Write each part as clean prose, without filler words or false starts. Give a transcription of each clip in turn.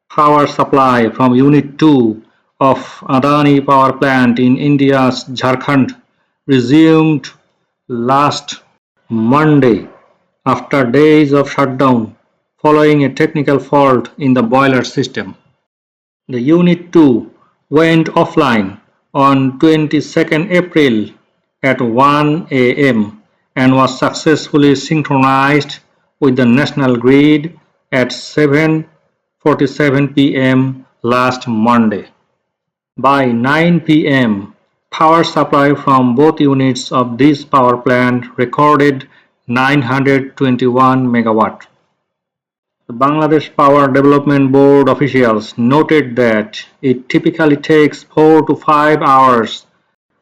Power supply from Unit 2 of Adani Power Plant in India's Jharkhand resumed last Monday after days of shutdown following a technical fault in the boiler system. The Unit 2 went offline on 22nd April at 1 am and was successfully synchronized with the national grid at 7:47 pm last Monday. By 9 pm, power supply from both units of this power plant recorded 921 megawatt. The Bangladesh Power Development Board officials noted that it typically takes 4 to 5 hours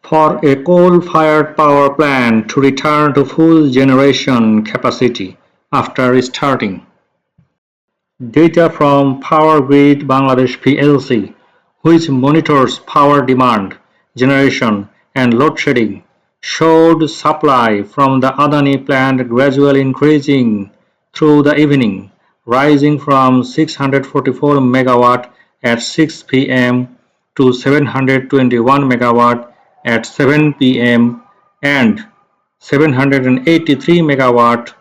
for a coal-fired power plant to return to full generation capacity after restarting. Data from Power Grid Bangladesh plc, which monitors power demand, generation and load shedding, showed supply from the Adani plant gradually increasing through the evening, rising from 644 megawatt at 6 pm to 721 megawatt at 7 pm and 783 megawatt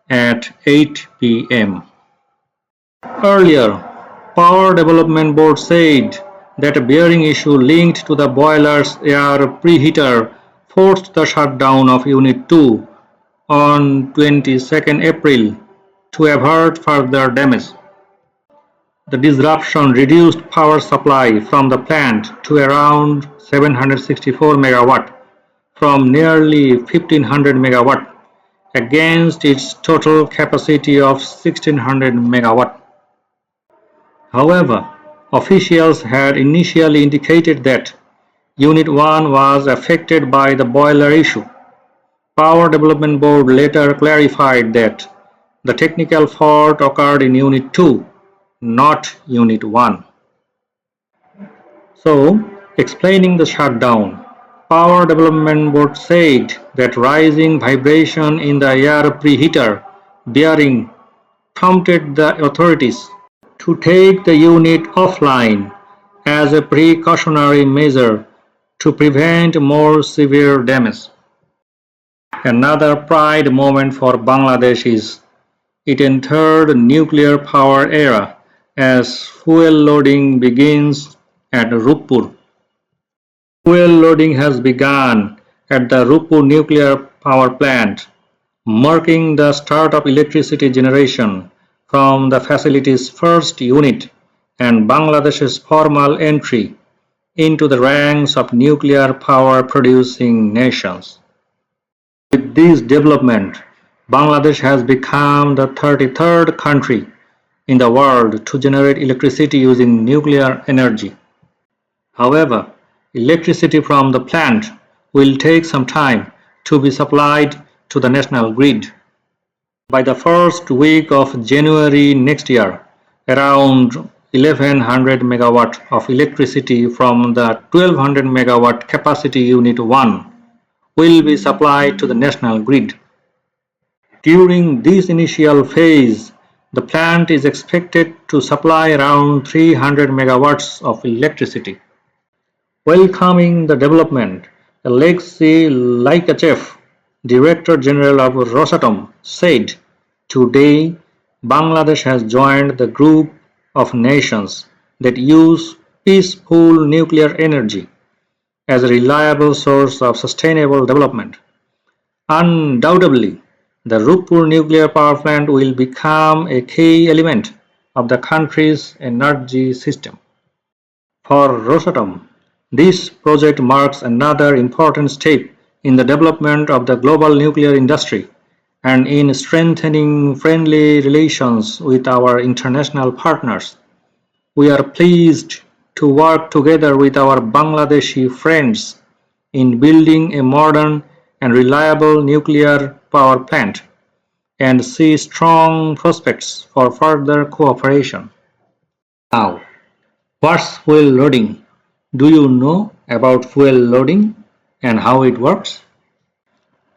at 8 pm. Earlier, Power Development Board said that a bearing issue linked to the boiler's air preheater forced the shutdown of Unit 2 on 22nd April to avert further damage. The disruption reduced power supply from the plant to around 764 megawatt from nearly 1500 megawatt against its total capacity of 1600 megawatt. However, officials had initially indicated that Unit 1 was affected by the boiler issue. Power Development Board later clarified that the technical fault occurred in Unit 2, not Unit 1. So, explaining the shutdown, Power Development Board said that rising vibration in the air preheater bearing prompted the authorities to take the unit offline as a precautionary measure to prevent more severe damage. Another pride moment for Bangladesh is it entered nuclear power era as fuel loading begins at Rupur. Fuel loading has begun at the Rupur nuclear power plant, marking the start of electricity generation from the facility's first unit and Bangladesh's formal entry into the ranks of nuclear power producing nations. With this development, Bangladesh has become the 33rd country in the world to generate electricity using nuclear energy. However, electricity from the plant will take some time to be supplied to the national grid. By the first week of January next year, around 1100 megawatt of electricity from the 1200 megawatt capacity Unit 1 will be supplied to the national grid. During this initial phase, the plant is expected to supply around 300 megawatts of electricity. Welcoming the development, Alexei Lykachev, Director General of Rosatom, said, "Today, Bangladesh has joined the group of nations that use peaceful nuclear energy as a reliable source of sustainable development. Undoubtedly, the Rupur nuclear power plant will become a key element of the country's energy system." For Rosatom, this project marks another important step in the development of the global nuclear industry and in strengthening friendly relations with our international partners. We are pleased to work together with our Bangladeshi friends in building a modern and reliable nuclear power plant and see strong prospects for further cooperation. Now, what's fuel loading? Do you know about fuel loading and how it works?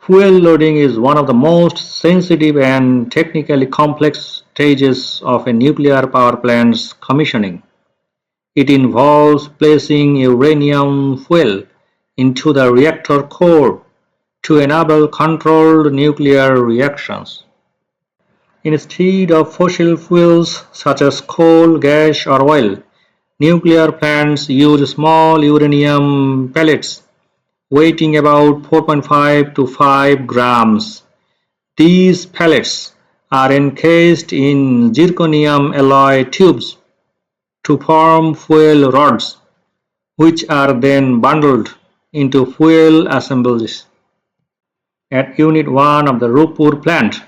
Fuel loading is one of the most sensitive and technically complex stages of a nuclear power plant's commissioning. It involves placing uranium fuel into the reactor core to enable controlled nuclear reactions. Instead of fossil fuels such as coal, gas, or oil, nuclear plants use small uranium pellets weighing about 4.5 to 5 grams. These pellets are encased in zirconium alloy tubes to form fuel rods, which are then bundled into fuel assemblies. At Unit 1 of the Rupur plant,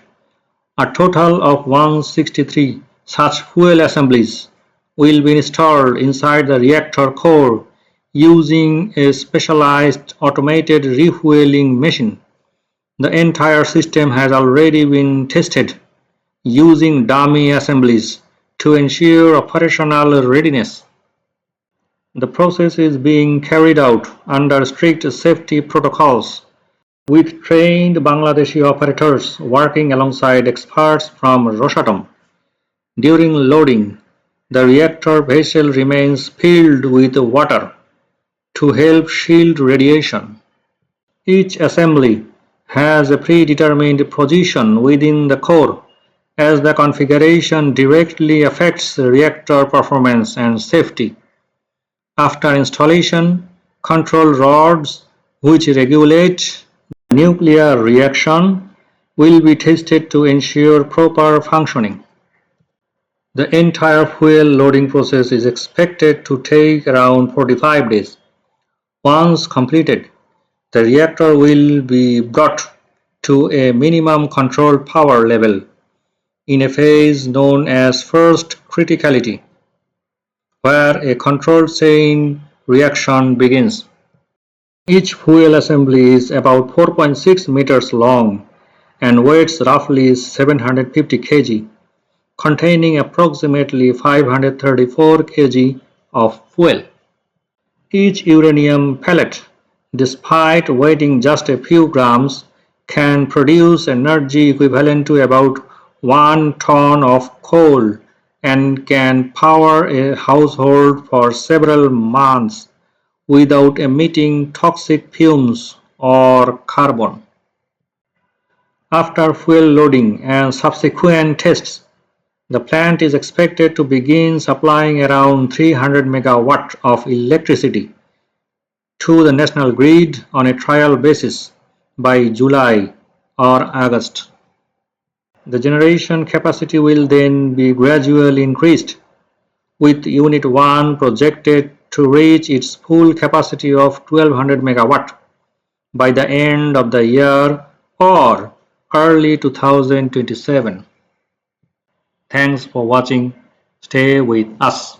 a total of 163 such fuel assemblies will be installed inside the reactor core using a specialized automated refueling machine. The entire system has already been tested using dummy assemblies to ensure operational readiness. The process is being carried out under strict safety protocols, with trained Bangladeshi operators working alongside experts from Rosatom. During loading, the reactor vessel remains filled with water to help shield radiation. Each assembly has a predetermined position within the core, as the configuration directly affects reactor performance and safety. After installation, control rods, which regulate the nuclear reaction, will be tested to ensure proper functioning. The entire fuel loading process is expected to take around 45 days. Once completed, the reactor will be brought to a minimum controlled power level in a phase known as first criticality, where a controlled chain reaction begins. Each fuel assembly is about 4.6 meters long and weighs roughly 750 kg, containing approximately 534 kg of fuel. Each uranium pellet, despite weighing just a few grams, can produce energy equivalent to about 1 ton of coal and can power a household for several months without emitting toxic fumes or carbon. After fuel loading and subsequent tests, the plant is expected to begin supplying around 300 megawatt of electricity to the national grid on a trial basis by July or August. The generation capacity will then be gradually increased, with Unit 1 projected to reach its full capacity of 1200 megawatt by the end of the year or early 2027. Thanks for watching. Stay with us.